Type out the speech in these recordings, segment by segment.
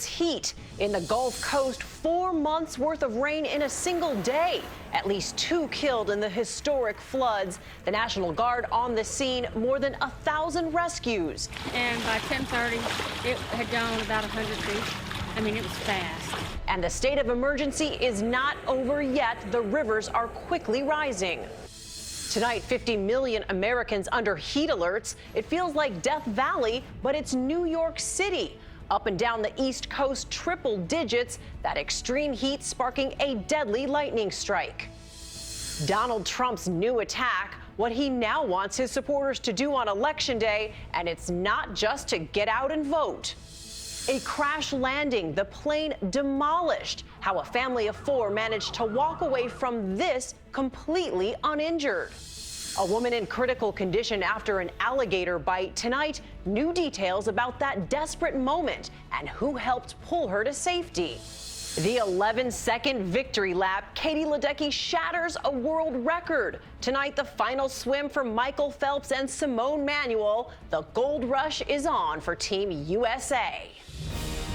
Heat in the Gulf Coast, 4 months worth of rain in a single day. At least 2 killed in the historic floods. The National Guard on the scene, more than 1,000 rescues. And by 10:30, it had gone about 100 feet. I mean, it was fast. And the state of emergency is not over yet. The rivers are quickly rising. Tonight, 50 million Americans under heat alerts. It feels like Death Valley, but it's New York City. Up and down the East Coast, triple digits, that extreme heat sparking a deadly lightning strike. Donald Trump's new attack, what he now wants his supporters to do on Election Day, and it's not just to get out and vote. A crash landing, the plane demolished. How a family of 4 managed to walk away from this completely uninjured. A woman in critical condition after an alligator bite. Tonight, new details about that desperate moment and who helped pull her to safety. The 11-second victory lap, Katie Ledecky shatters a world record. Tonight, the final swim for Michael Phelps and Simone Manuel. The gold rush is on for Team USA.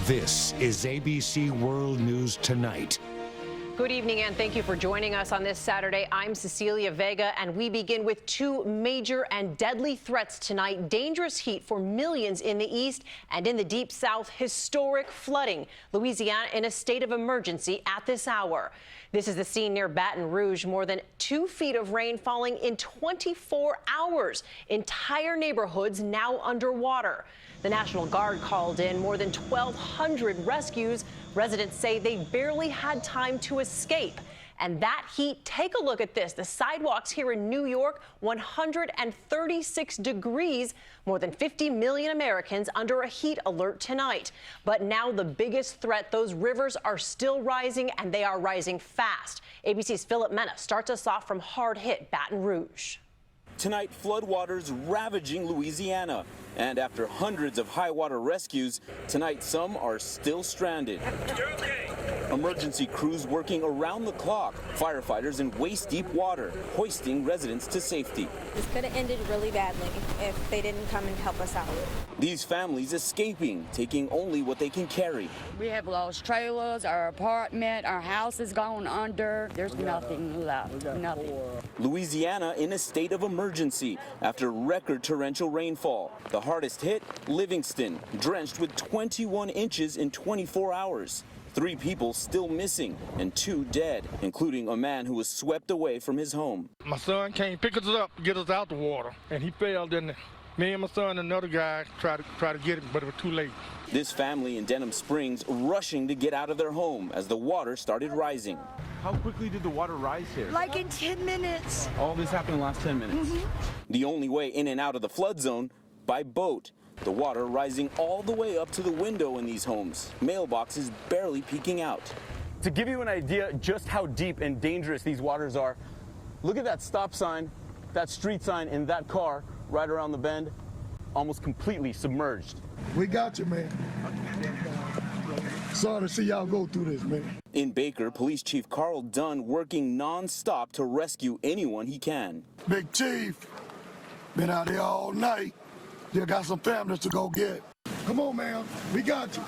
This is ABC World News Tonight. Good evening, and thank you for joining us on this Saturday. I'm Cecilia Vega, and we begin with 2 major and deadly threats tonight. Dangerous heat for millions in the east, and in the deep south, historic flooding. Louisiana in a state of emergency at this hour. This is the scene near Baton Rouge. More than 2 feet of rain falling in 24 hours. Entire neighborhoods now underwater. The National Guard called in more than 1,200 rescues. Residents say they barely had time to escape. And that heat, take a look at this. The sidewalks here in New York, 136 degrees. More than 50 million Americans under a heat alert tonight. But now the biggest threat, those rivers are still rising, and they are rising fast. ABC's Philip Mena starts us off from hard-hit Baton Rouge. Tonight, floodwaters ravaging Louisiana. And after hundreds of high water rescues, tonight some are still stranded. You're okay. Emergency crews working around the clock. Firefighters in waist-deep water, hoisting residents to safety. This could have ended really badly if they didn't come and help us out. These families escaping, taking only what they can carry. We have lost trailers, our apartment, our house is gone under. There's nothing left, nothing. Louisiana in a state of emergency after record torrential rainfall. The hardest hit, Livingston, drenched with 21 inches in 24 hours. 3 people still missing and 2 dead, including a man who was swept away from his home. My son came pick us up, get us out the water, and he fell. Then me and my son and another guy tried to get him, but it was too late. This family in Denham Springs rushing to get out of their home as the water started rising. How quickly did the water rise here? Like in 10 minutes. All this happened in the last 10 minutes. The only way in and out of the flood zone, by boat. The water rising all the way up to the window in these homes. Mailboxes barely peeking out. To give you an idea just how deep and dangerous these waters are, look at that stop sign, that street sign, and that car right around the bend, almost completely submerged. We got you, man. Sorry to see y'all go through this, man. In Baker, Police Chief Carl Dunn working non-stop to rescue anyone he can. Big Chief, been out here all night. You got some families to go get. Come on, ma'am. We got you.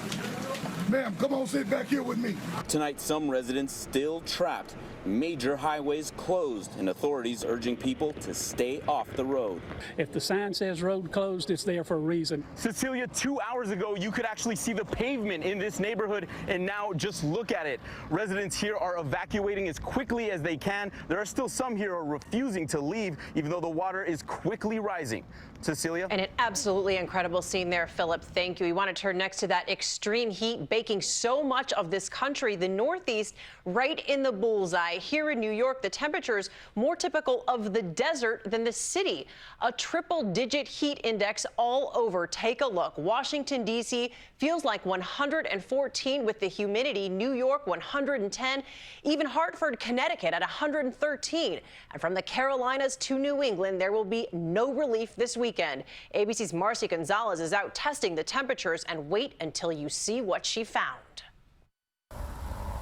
Ma'am, come on, sit back here with me. Tonight, some residents still trapped. Major highways closed, and authorities urging people to stay off the road. If the sign says road closed, it's there for a reason. Cecilia, 2 hours ago, you could actually see the pavement in this neighborhood, and now just look at it. Residents here are evacuating as quickly as they can. There are still some here who are refusing to leave, even though the water is quickly rising. Cecilia? And an absolutely incredible scene there, Philip. Thank you. We want to turn next to that extreme heat baking so much of this country, the Northeast, right in the bullseye. Here in New York, the temperatures more typical of the desert than the city. A triple-digit heat index all over. Take a look. Washington, D.C. feels like 114 with the humidity. New York, 110. Even Hartford, Connecticut at 113. And from the Carolinas to New England, there will be no relief this weekend. ABC's Marcy Gonzalez is out testing the temperatures, and wait until you see what she found.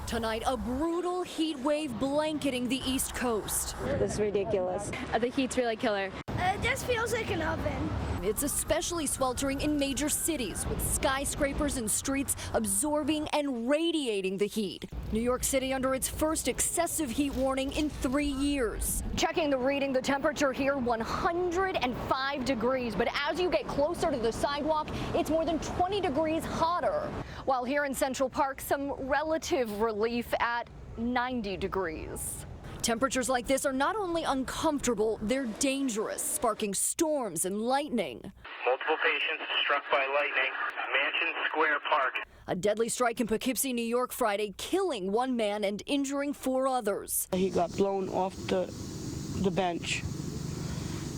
Tonight, a brutal heat wave blanketing the East Coast. This is ridiculous. The heat's really killer. It just feels like an oven. It's especially sweltering in major cities, with skyscrapers and streets absorbing and radiating the heat. New York City under its first excessive heat warning in 3 years. Checking the reading, the temperature here 105 degrees, but as you get closer to the sidewalk, it's more than 20 degrees hotter. While here in Central Park, some relative relief at 90 degrees. Temperatures like this are not only uncomfortable, they're dangerous, sparking storms and lightning. Multiple patients struck by lightning, Mansion Square Park. A deadly strike in Poughkeepsie, New York Friday, killing 1 man and injuring 4 others. He got blown off the bench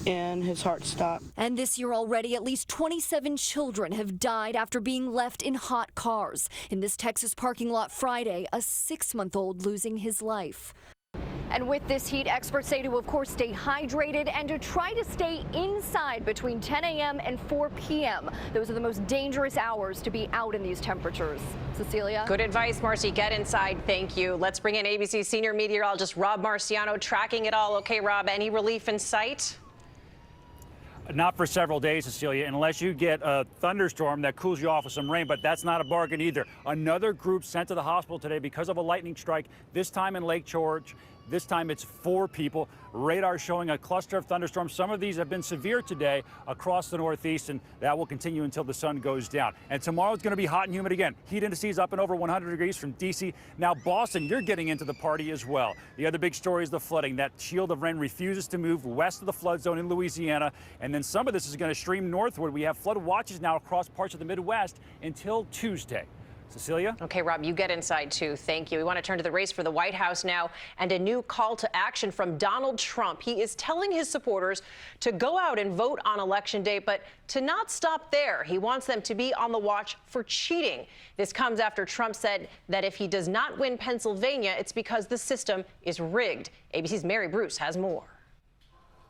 and his heart stopped. And this year already, at least 27 children have died after being left in hot cars. In this Texas parking lot Friday, a 6-month-old losing his life. And with this heat, experts say to, of course, stay hydrated and to try to stay inside between 10 a.m. and 4 p.m. Those are the most dangerous hours to be out in these temperatures. Cecilia? Good advice, Marcy. Get inside. Thank you. Let's bring in ABC senior meteorologist Rob Marciano tracking it all. Okay, Rob, any relief in sight? Not for several days, Cecilia, unless you get a thunderstorm that cools you off with some rain, but that's not a bargain either. Another group sent to the hospital today because of a lightning strike, this time in Lake George. This time it's 4 people. Radar showing a cluster of thunderstorms. Some of these have been severe today across the Northeast, and that will continue until the sun goes down. And tomorrow it's going to be hot and humid again. Heat indices up and over 100 degrees from D.C. Now, Boston, you're getting into the party as well. The other big story is the flooding. That shield of rain refuses to move west of the flood zone in Louisiana. And then some of this is going to stream northward. We have flood watches now across parts of the Midwest until Tuesday. Cecilia? Okay, Rob, you get inside, too. Thank you. We want to turn to the race for the White House now and a new call to action from Donald Trump. He is telling his supporters to go out and vote on Election Day, but to not stop there. He wants them to be on the watch for cheating. This comes after Trump said that if he does not win Pennsylvania, it's because the system is rigged. ABC's Mary Bruce has more.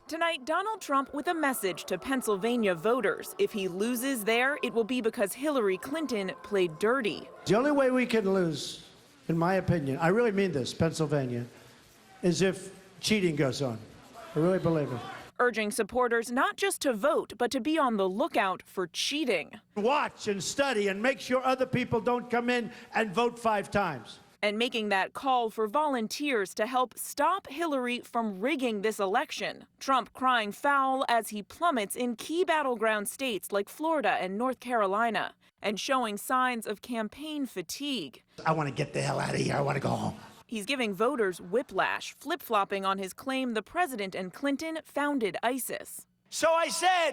Tonight, Donald Trump with a message to Pennsylvania voters. If he loses there, it will be because Hillary Clinton played dirty. The only way we can lose, in my opinion, I really mean this, Pennsylvania, is if cheating goes on. I really believe it. Urging supporters not just to vote, but to be on the lookout for cheating. Watch and study and make sure other people don't come in and vote 5 times. And making that call for volunteers to help stop Hillary from rigging this election. Trump crying foul as he plummets in key battleground states like Florida and North Carolina, and showing signs of campaign fatigue. I want to get the hell out of here. I want to go home. He's giving voters whiplash, flip-flopping on his claim the president and Clinton founded ISIS. So I said,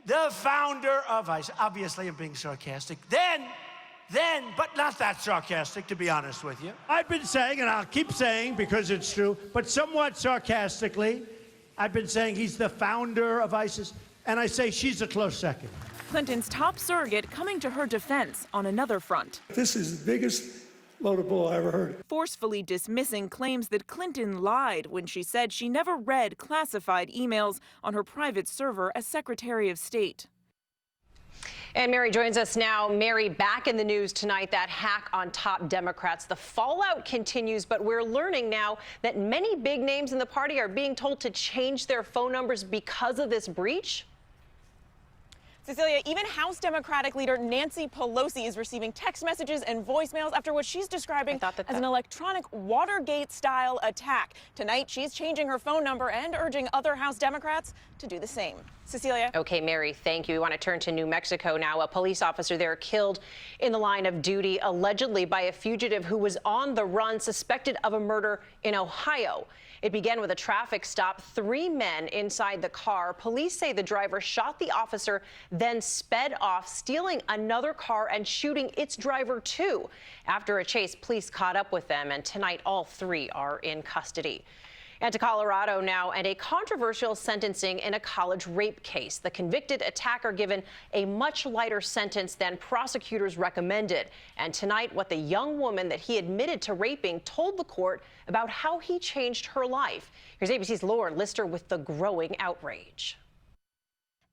the founder of ISIS. Obviously, I'm being sarcastic. Then, but not that sarcastic, to be honest with you. I've been saying, and I'll keep saying because it's true, but somewhat sarcastically, I've been saying he's the founder of ISIS, and I say she's a close second. Clinton's top surrogate coming to her defense on another front. This is the biggest load of bull I ever heard. Forcefully dismissing claims that Clinton lied when she said she never read classified emails on her private server as Secretary of State. And Mary joins us now. Mary, back in the news tonight, that hack on top Democrats. The fallout continues, but we're learning now that many big names in the party are being told to change their phone numbers because of this breach. Cecilia, even House Democratic leader Nancy Pelosi is receiving text messages and voicemails after what she's describing as an electronic Watergate-style attack. Tonight, she's changing her phone number and urging other House Democrats to do the same. Cecilia. Okay, Mary, thank you. We want to turn to New Mexico now. A police officer there killed in the line of duty, allegedly by a fugitive who was on the run, suspected of a murder in Ohio. It began with a traffic stop, 3 men inside the car. Police say the driver shot the officer, then sped off, stealing another car and shooting its driver too. After a chase, police caught up with them, and tonight all 3 are in custody. And to Colorado now, and a controversial sentencing in a college rape case. The convicted attacker given a much lighter sentence than prosecutors recommended. And tonight, what the young woman that he admitted to raping told the court about how he changed her life. Here's ABC's Lauren Lister with the growing outrage.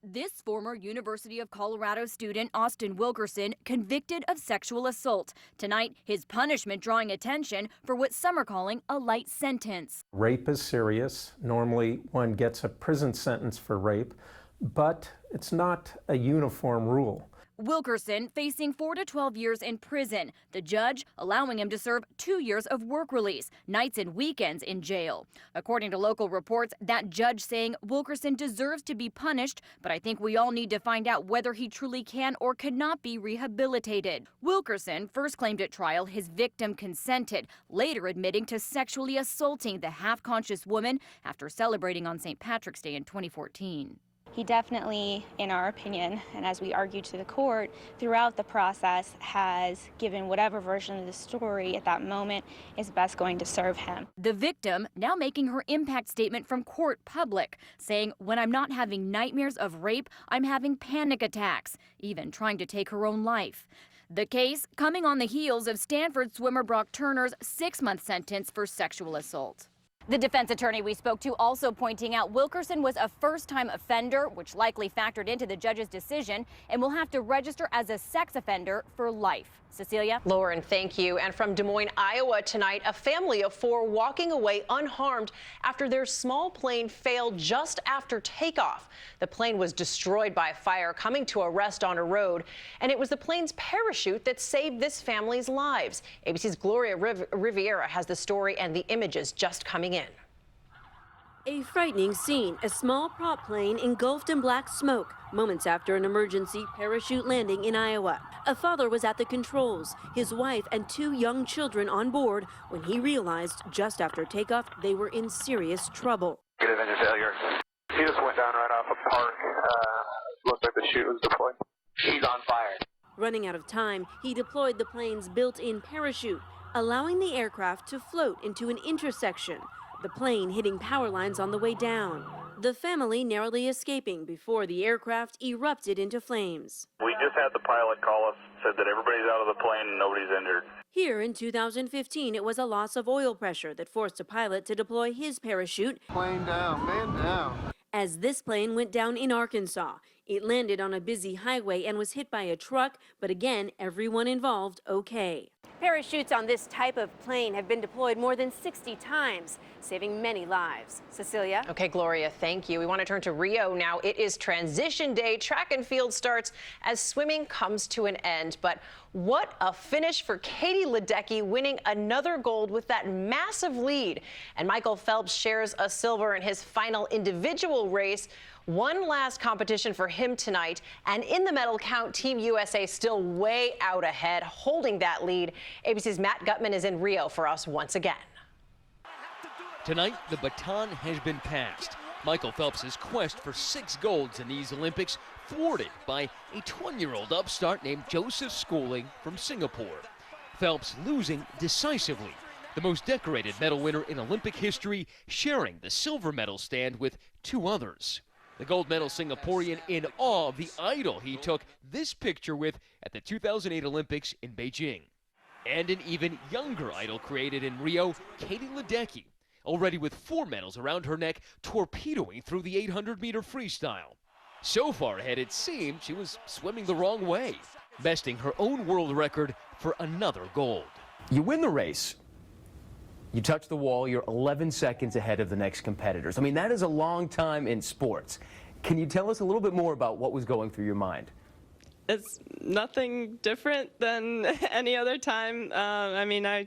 This former University of Colorado student, Austin Wilkerson, convicted of sexual assault. Tonight, his punishment drawing attention for what some are calling a light sentence. Rape is serious. Normally, one gets a prison sentence for rape, but it's not a uniform rule. Wilkerson facing 4 to 12 years in prison. The judge allowing him to serve 2 years of work release, nights and weekends in jail. According to local reports, that judge saying Wilkerson deserves to be punished, but I think we all need to find out whether he truly can or cannot be rehabilitated. Wilkerson first claimed at trial his victim consented, later admitting to sexually assaulting the half-conscious woman after celebrating on St. Patrick's Day in 2014. He definitely, in our opinion, and as we argued to the court, throughout the process has given whatever version of the story at that moment is best going to serve him. The victim now making her impact statement from court public, saying, "When I'm not having nightmares of rape, I'm having panic attacks," even trying to take her own life. The case coming on the heels of Stanford swimmer Brock Turner's 6-month sentence for sexual assault. The defense attorney we spoke to also pointing out Wilkerson was a first-time offender, which likely factored into the judge's decision, and will have to register as a sex offender for life. Cecilia? Lauren, thank you. And from Des Moines, Iowa tonight, a family of 4 walking away unharmed after their small plane failed just after takeoff. The plane was destroyed by a fire coming to a rest on a road, and it was the plane's parachute that saved this family's lives. ABC's Gloria Riviera has the story and the images just coming in. A frightening scene, a small prop plane engulfed in black smoke, moments after an emergency parachute landing in Iowa. A father was at the controls, his wife and 2 young children on board when he realized just after takeoff they were in serious trouble. Negative engine failure. He just went down right off a park. Looked like the chute was deployed. He's on fire. Running out of time, he deployed the plane's built-in parachute, allowing the aircraft to float into an intersection. The plane hitting power lines on the way down. The family narrowly escaping before the aircraft erupted into flames. We just had the pilot call us, said that everybody's out of the plane and nobody's injured. Here in 2015, it was a loss of oil pressure that forced a pilot to deploy his parachute. Plane down, man down. As this plane went down in Arkansas. It landed on a busy highway and was hit by a truck, but again, everyone involved okay. Parachutes on this type of plane have been deployed more than 60 times, saving many lives. Cecilia? Okay, Gloria, thank you. We want to turn to Rio now. It is transition day. Track and field starts as swimming comes to an end. But what a finish for Katie Ledecky, winning another gold with that massive lead. And Michael Phelps shares a silver in his final individual race. One last competition for him tonight, and in the medal count, Team USA still way out ahead, holding that lead. ABC's Matt Gutman is in Rio for us once again. Tonight, the baton has been passed. Michael Phelps' quest for 6 golds in these Olympics thwarted by a 20-year-old upstart named Joseph Schooling from Singapore. Phelps losing decisively, the most decorated medal winner in Olympic history, sharing the silver medal stand with 2 others. The gold medal Singaporean in awe of the idol he took this picture with at the 2008 Olympics in Beijing. And an even younger idol created in Rio, Katie Ledecky, already with 4 medals around her neck, torpedoing through the 800-meter freestyle. So far ahead, it seemed she was swimming the wrong way, besting her own world record for another gold. You win the race. You touch the wall, you're 11 seconds ahead of the next competitors. I mean, that is a long time in sports. Can you tell us a little bit more about what was going through your mind? It's nothing different than any other time. I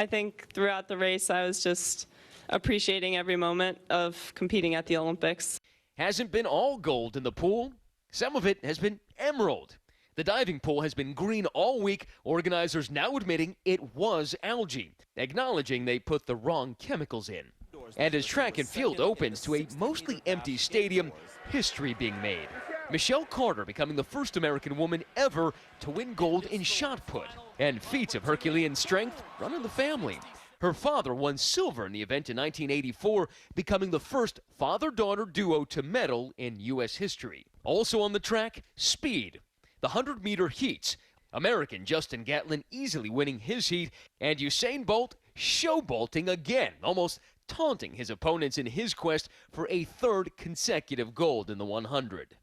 think throughout the race, I was just appreciating every moment of competing at the Olympics. Hasn't been all gold in the pool. Some of it has been emerald. The diving pool has been green all week, organizers now admitting it was algae, acknowledging they put the wrong chemicals in. And as track and field opens to a mostly empty stadium, history being made. Michelle Carter becoming the first American woman ever to win gold in shot put, and feats of Herculean strength run in the family. Her father won silver in the event in 1984, becoming the first father-daughter duo to medal in U.S. history. Also on the track, speed. The 100-meter heats, American Justin Gatlin easily winning his heat, and Usain Bolt showbolting again, almost taunting his opponents in his quest for a 3rd consecutive gold in the 100.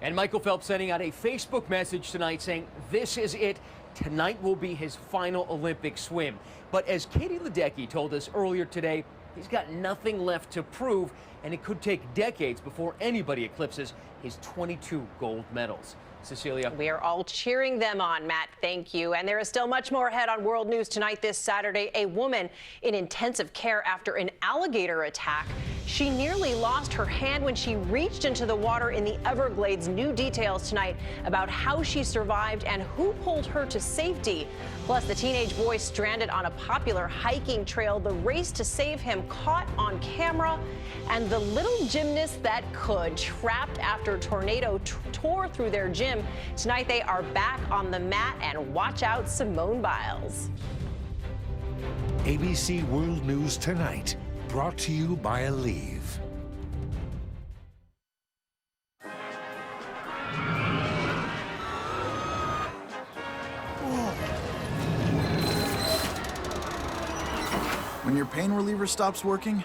And Michael Phelps sending out a Facebook message tonight saying this is it. Tonight will be his final Olympic swim. But as Katie Ledecky told us earlier today, he's got nothing left to prove, and it could take decades before anybody eclipses his 22 gold medals. Cecilia. We are all cheering them on, Matt. Thank you. And there is still much more ahead on World News Tonight this Saturday. A woman in intensive care after an alligator attack. She nearly lost her hand when she reached into the water in the Everglades. New details tonight about how she survived and who pulled her to safety. Plus, the teenage boy stranded on a popular hiking trail. The race to save him caught on camera. And the little gymnast that could, trapped after a tornado tore through their gym. Tonight, they are back on the mat, and watch out, Simone Biles. ABC World News Tonight, brought to you by Aleve. When your pain reliever stops working,